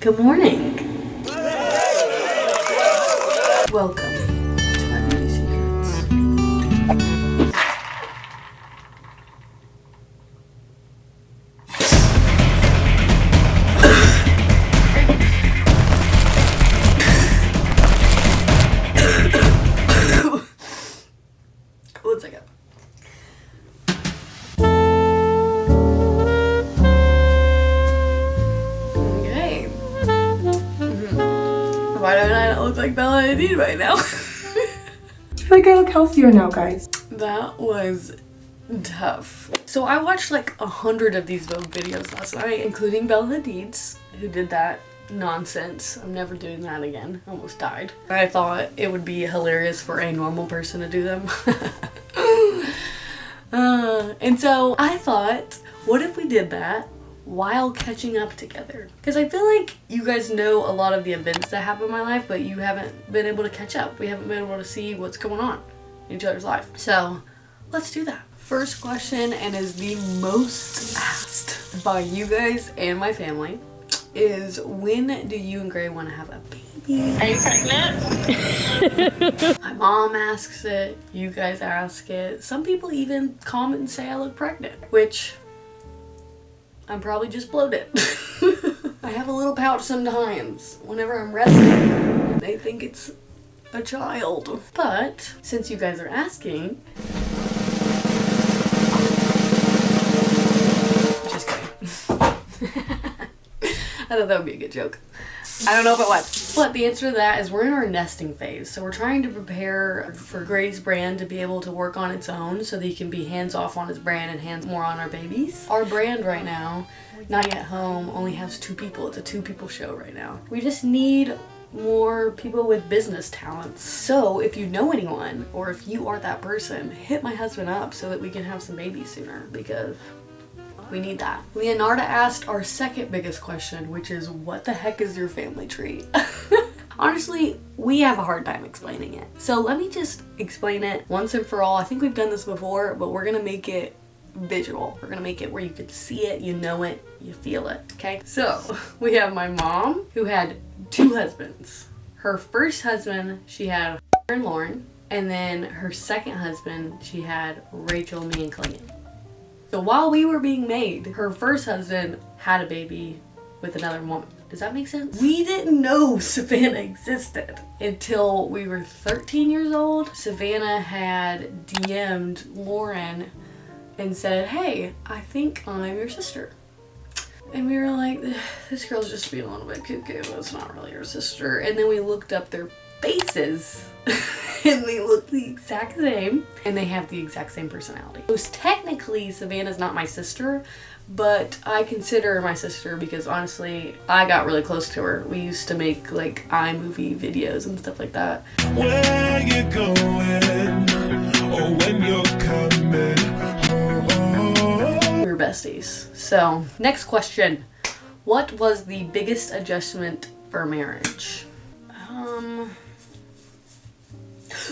Good morning. Welcome to my beauty secrets. One second. Why don't I look like Bella Hadid right now? I feel like I look healthier now, guys. That was tough. So I watched like 100 of these Vogue videos last night, including Bella Hadid's, who did that nonsense. I'm never doing that again. I almost died. I thought it would be hilarious for a normal person to do them. And so I thought, what if we did that while catching up together? Because I feel like you guys know a lot of the events that happen in my life, but you haven't been able to catch up. We haven't been able to see what's going on in each other's life. So let's do that. First question, and is the most asked by you guys and my family, is when do you and Gray want to have a baby? Are you pregnant? My mom asks it, you guys ask it. Some people even comment and say I look pregnant, which I'm probably just bloated. I have a little pouch sometimes whenever I'm resting. They think it's a child. But since you guys are asking, just kidding. I thought that would be a good joke. I don't know if it was. But the answer to that is we're in our nesting phase. So we're trying to prepare for Gray's brand to be able to work on its own so that he can be hands off on his brand and hands more on our babies. Our brand right now, Not Yet Home, only has 2 people. It's a 2-people show right now. We just need more people with business talents. So if you know anyone, or if you are that person, hit my husband up so that we can have some babies sooner, because we need that. Leonarda asked our second biggest question, which is, what the heck is your family tree? Honestly, we have a hard time explaining it. So let me just explain it once and for all. I think we've done this before, but we're gonna make it visual. We're gonna make it where you can see it, you know it, you feel it, okay? So we have my mom, who had 2 husbands. Her first husband, she had and Lauren, and then her second husband, she had Rachel, me, and Clayton. So while we were being made, her first husband had a baby with another woman. Does that make sense? We didn't know Savannah existed until we were 13 years old. Savannah had DM'd Lauren and said, hey, I think I'm your sister. And we were like, this girl's just being a little bit cuckoo. It's not really her sister. And then we looked up their faces and they look the exact same and they have the exact same personality. So technically Savannah's not my sister, but I consider her my sister because honestly I got really close to her. We used to make like iMovie videos and stuff like that. Where you going or when you're coming home. We were besties. So next question, what was the biggest adjustment for marriage?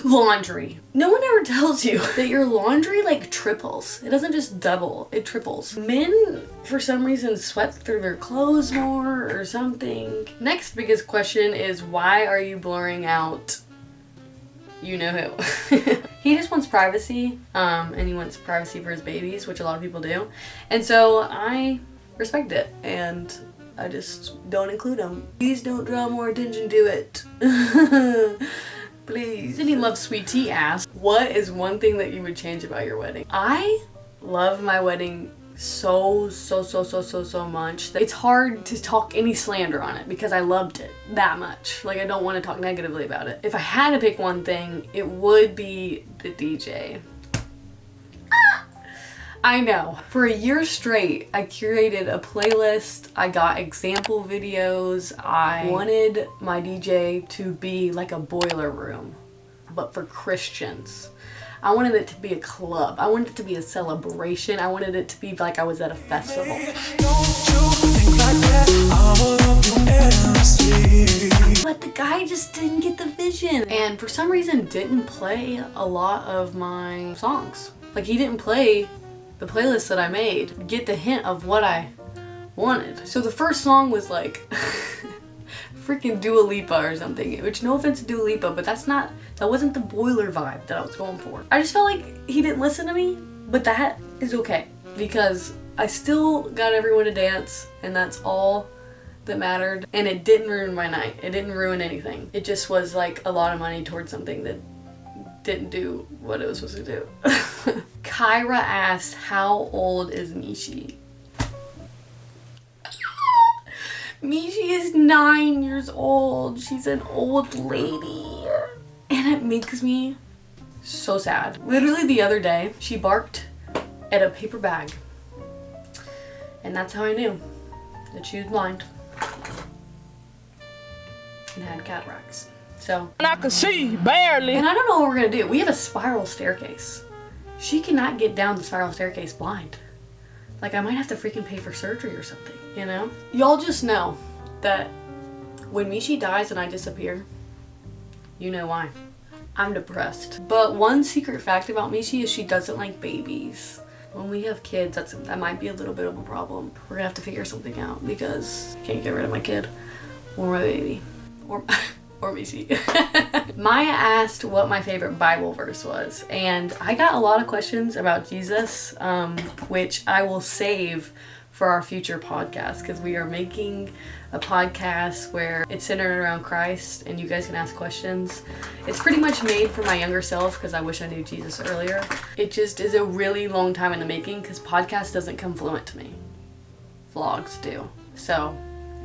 Laundry. No one ever tells you that your laundry like triples. It doesn't just double, it triples. Men, for some reason, sweat through their clothes more or something. Next biggest question is, why are you blurring out you know who? He just wants privacy, and he wants privacy for his babies, which a lot of people do. And so I respect it, and I just don't include him. Please don't draw more attention to it. Please. Sydney Loves Sweet Tea asked, what is one thing that you would change about your wedding? I love my wedding so much that it's hard to talk any slander on it because I loved it that much. Like, I don't want to talk negatively about it. If I had to pick one thing, it would be the DJ. I know. For a year straight, I curated a playlist. I got example videos. I wanted my DJ to be like a boiler room, but for Christians. I wanted it to be a club. I wanted it to be a celebration. I wanted it to be like I was at a festival. But the guy just didn't get the vision. And for some reason didn't play a lot of my songs. Like, he didn't play the playlist that I made, get the hint of what I wanted. So the first song was like freaking Dua Lipa or something. Which, no offense to Dua Lipa, but that wasn't the boiler vibe that I was going for. I just felt like he didn't listen to me, but that is okay because I still got everyone to dance, and that's all that mattered. And it didn't ruin my night. It didn't ruin anything. It just was like a lot of money towards something that didn't do what it was supposed to do. Kyra asked, how old is Mishi? Mishi is 9 years old. She's an old lady. And it makes me so sad. Literally the other day, she barked at a paper bag. And that's how I knew that she was blind and had cataracts. So, And I could see barely. and I don't know what we're gonna do. We have a spiral staircase. She cannot get down the spiral staircase blind. Like, I might have to freaking pay for surgery or something, you know? Y'all just know that when Mishi dies and I disappear, you know why. I'm depressed. But one secret fact about Mishi is she doesn't like babies. When we have kids, that might be a little bit of a problem. We're gonna have to figure something out because I can't get rid of my kid or my baby or Mishi. Maya asked what my favorite Bible verse was, and I got a lot of questions about Jesus, which I will save for our future podcast because we are making a podcast where it's centered around Christ and you guys can ask questions. It's pretty much made for my younger self because I wish I knew Jesus earlier. It just is a really long time in the making because podcast doesn't come fluent to me. Vlogs do. So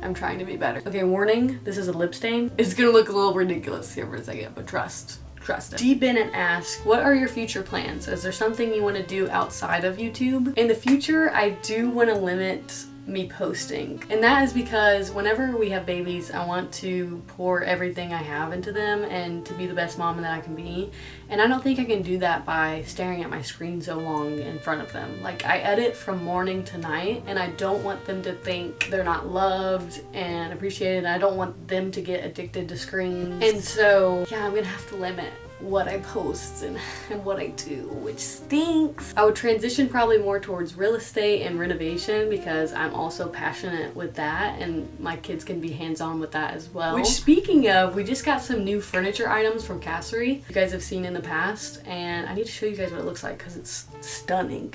I'm trying to be better. Okay, warning, this is a lip stain. It's gonna look a little ridiculous here for a second, but trust it. D. Bennett asks, what are your future plans? Is there something you want to do outside of YouTube? In the future, I do want to limit me posting. And that is because whenever we have babies, I want to pour everything I have into them and to be the best mom that I can be. And I don't think I can do that by staring at my screen so long in front of them. Like, I edit from morning to night and I don't want them to think they're not loved and appreciated. I don't want them to get addicted to screens. And so, yeah, I'm gonna have to limit what I post and what I do, which stinks. I would transition probably more towards real estate and renovation because I'm also passionate with that and my kids can be hands-on with that as well. Which, speaking of, we just got some new furniture items from Cassery you guys have seen in the past, and I need to show you guys what it looks like because it's stunning.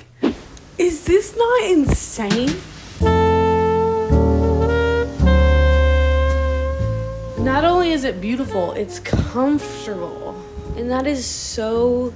Is this not insane? Not only is it beautiful, it's comfortable. And that is so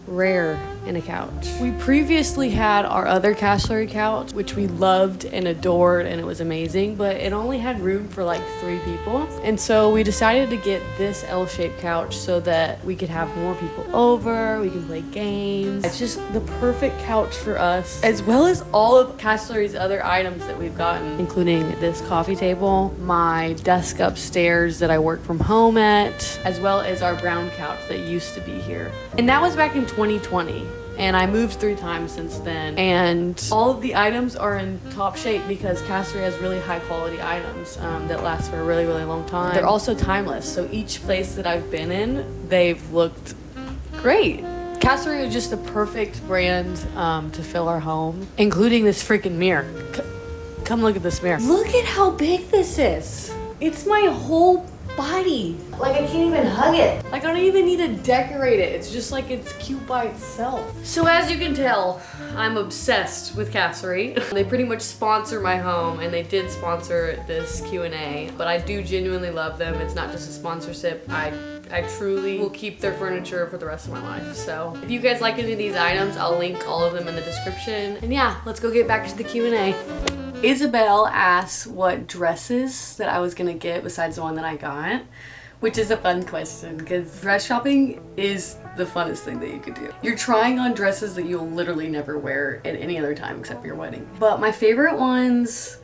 rare in a couch. We previously had our other Cassery couch, which we loved and adored, and it was amazing, but it only had room for like 3 people. And so we decided to get this L-shaped couch so that we could have more people over, we can play games. It's just the perfect couch for us, as well as all of Cassery's other items that we've gotten, including this coffee table, my desk upstairs that I work from home at, as well as our brown couch that used to be here. And that was back in 2020. And I moved 3 times since then. And all of the items are in top shape because Cassery has really high quality items that last for a really, really long time. They're also timeless. So each place that I've been in, they've looked great. Cassery is just the perfect brand to fill our home, including this freaking mirror. Come look at this mirror. Look at how big this is. It's my whole body. Like, I can't even hug it. Like, I don't even need to decorate it. It's just like it's cute by itself. So as you can tell, I'm obsessed with Cassery. They pretty much sponsor my home, and they did sponsor this Q&A, but I do genuinely love them. It's not just a sponsorship. I truly will keep their furniture for the rest of my life. So if you guys like any of these items, I'll link all of them in the description. And yeah, let's go get back to the Q&A. Isabel asked what dresses that I was gonna get besides the one that I got, which is a fun question because dress shopping is the funnest thing that you could do. You're trying on dresses that you'll literally never wear at any other time except for your wedding. But my favorite ones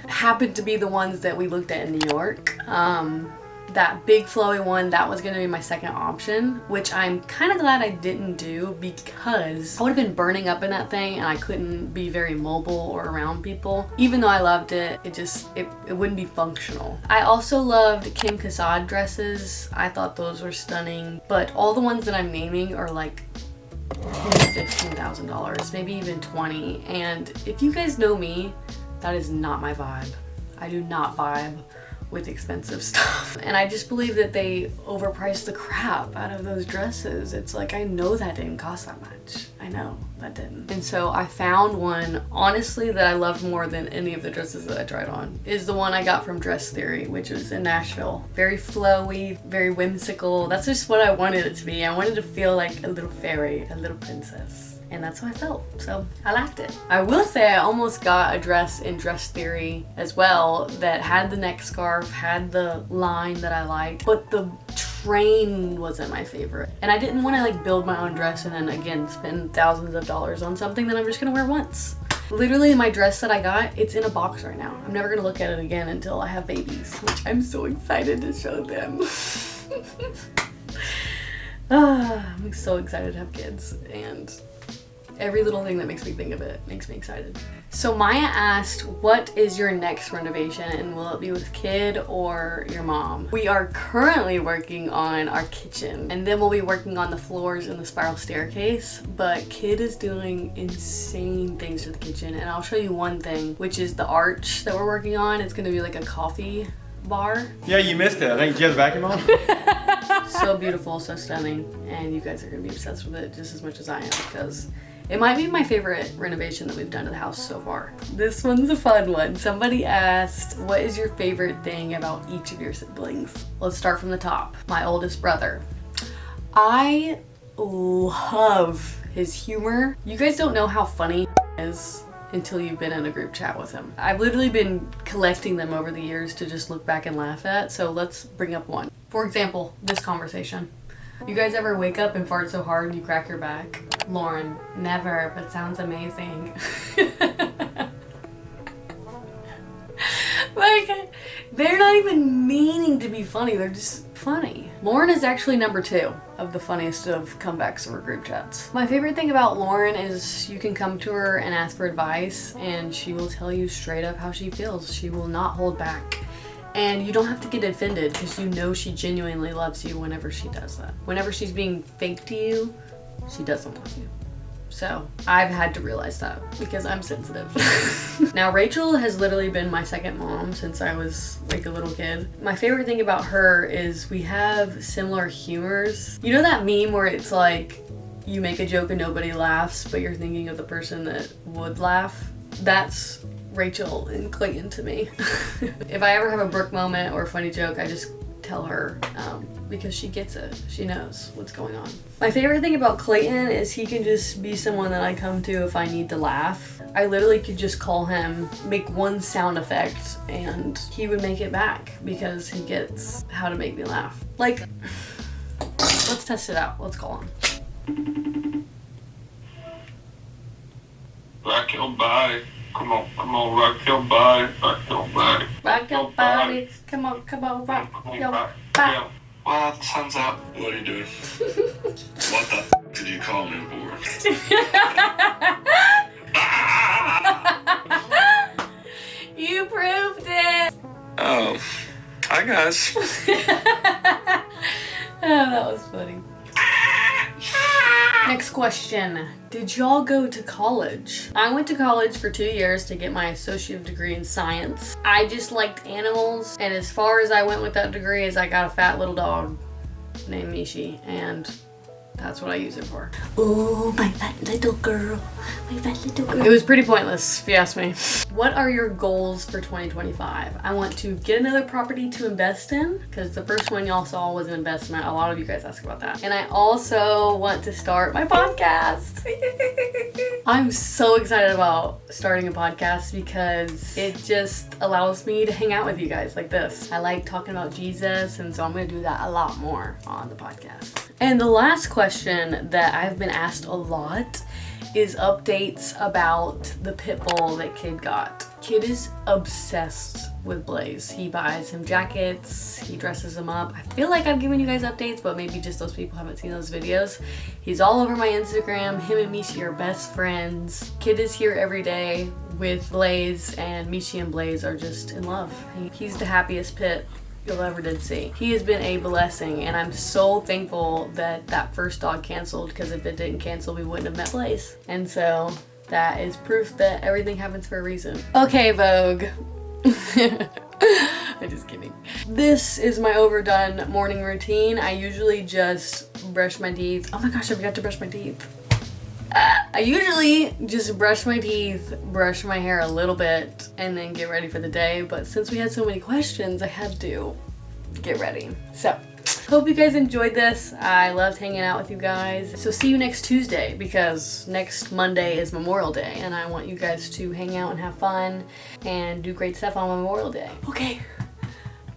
happened to be the ones that we looked at in New York. That big flowy one, that was gonna be my second option, which I'm kind of glad I didn't do because I would have been burning up in that thing and I couldn't be very mobile or around people. Even though I loved it, it wouldn't be functional. I also loved Kim Kassad dresses. I thought those were stunning, but all the ones that I'm naming are like $10,000 to $15,000, maybe even 20. And if you guys know me, that is not my vibe. I do not vibe with expensive stuff. And I just believe that they overpriced the crap out of those dresses. It's like, I know that didn't cost that much. I know that didn't. And so I found one, honestly, that I loved more than any of the dresses that I tried on. Is the one I got from Dress Theory, which is in Nashville. Very flowy, very whimsical. That's just what I wanted it to be. I wanted to feel like a little fairy, a little princess. And that's how I felt, so I liked it. I will say I almost got a dress in Dress Theory as well that had the neck scarf, had the line that I liked, but the train wasn't my favorite. And I didn't want to like build my own dress and then again spend thousands of dollars on something that I'm just gonna wear once. Literally my dress that I got, it's in a box right now. I'm never gonna look at it again until I have babies, which I'm so excited to show them. I'm so excited to have kids, and every little thing that makes me think of it makes me excited. So Maya asked, what is your next renovation, and will it be with kid or your mom? We are currently working on our kitchen, and then we'll be working on the floors and the spiral staircase, but kid is doing insane things to the kitchen, and I'll show you one thing, which is the arch that we're working on. It's gonna be like a coffee bar. Yeah, you missed it. I think Jeff's vacuum on. So beautiful, so stunning, and you guys are gonna be obsessed with it just as much as I am, because it might be my favorite renovation that we've done to the house so far. This one's a fun one. Somebody asked, what is your favorite thing about each of your siblings? Let's start from the top. My oldest brother. I love his humor. You guys don't know how funny he is until you've been in a group chat with him. I've literally been collecting them over the years to just look back and laugh at, so let's bring up one. For example, this conversation. You guys ever wake up and fart so hard you crack your back? Lauren, never, but sounds amazing. Like, they're not even meaning to be funny, they're just funny. Lauren is actually number 2 of the funniest of comebacks of our group chats. My favorite thing about Lauren is you can come to her and ask for advice, and she will tell you straight up how she feels. She will not hold back. And you don't have to get offended because you know she genuinely loves you whenever she does that. Whenever she's being fake to you, she doesn't love you. So I've had to realize that because I'm sensitive. Now Rachel has literally been my second mom since I was like a little kid. My favorite thing about her is we have similar humors. You know that meme where it's like you make a joke and nobody laughs, but you're thinking of the person that would laugh? That's Rachel and Clayton to me. If I ever have a Brooke moment or a funny joke, I just tell her because she gets it. She knows what's going on. My favorite thing about Clayton is he can just be someone that I come to if I need to laugh. I literally could just call him, make one sound effect, and he would make it back because he gets how to make me laugh. Like, let's test it out. Let's call him. Rock your body. Come on, rock your body, rock your body. Rock your body. Come on, rock your body. Wow, the sun's out. What are you doing? What the f did you call me for? You proved it. Oh, hi guys. Oh, that was funny. Next question. Did y'all go to college? I went to college for 2 years to get my associate degree in science. I just liked animals, and as far as I went with that degree is I got a fat little dog named Mishi, and that's what I use it for. Oh, my fat little girl. My fat little girl. It was pretty pointless, if you ask me. What are your goals for 2025? I want to get another property to invest in, because the first one y'all saw was an investment. A lot of you guys asked about that. And I also want to start my podcast. I'm so excited about starting a podcast because it just allows me to hang out with you guys like this. I like talking about Jesus, and so I'm going to do that a lot more on the podcast. And the last question that I've been asked a lot is updates about the pit bull that Kid got. Kid is obsessed with Blaze. He buys him jackets, he dresses him up. I feel like I've given you guys updates, but maybe just those people haven't seen those videos. He's all over my Instagram. Him and Mishi are best friends. Kid is here every day with Blaze, and Mishi and Blaze are just in love. He's the happiest pit you'll ever did see. He has been a blessing, and I'm so thankful that that first dog canceled, because if it didn't cancel, we wouldn't have met Blaze. And so that is proof that everything happens for a reason. Okay, Vogue. I'm just kidding. This is my overdone morning routine. I usually just brush my teeth. Oh my gosh, I forgot to brush my teeth. I usually just brush my teeth, brush my hair a little bit, and then get ready for the day. But since we had so many questions, I had to get ready. So, hope you guys enjoyed this. I loved hanging out with you guys. So see you next Tuesday, because next Monday is Memorial Day and I want you guys to hang out and have fun and do great stuff on Memorial Day. Okay,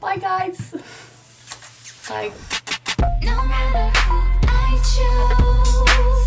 bye guys. Bye. No matter who I choose.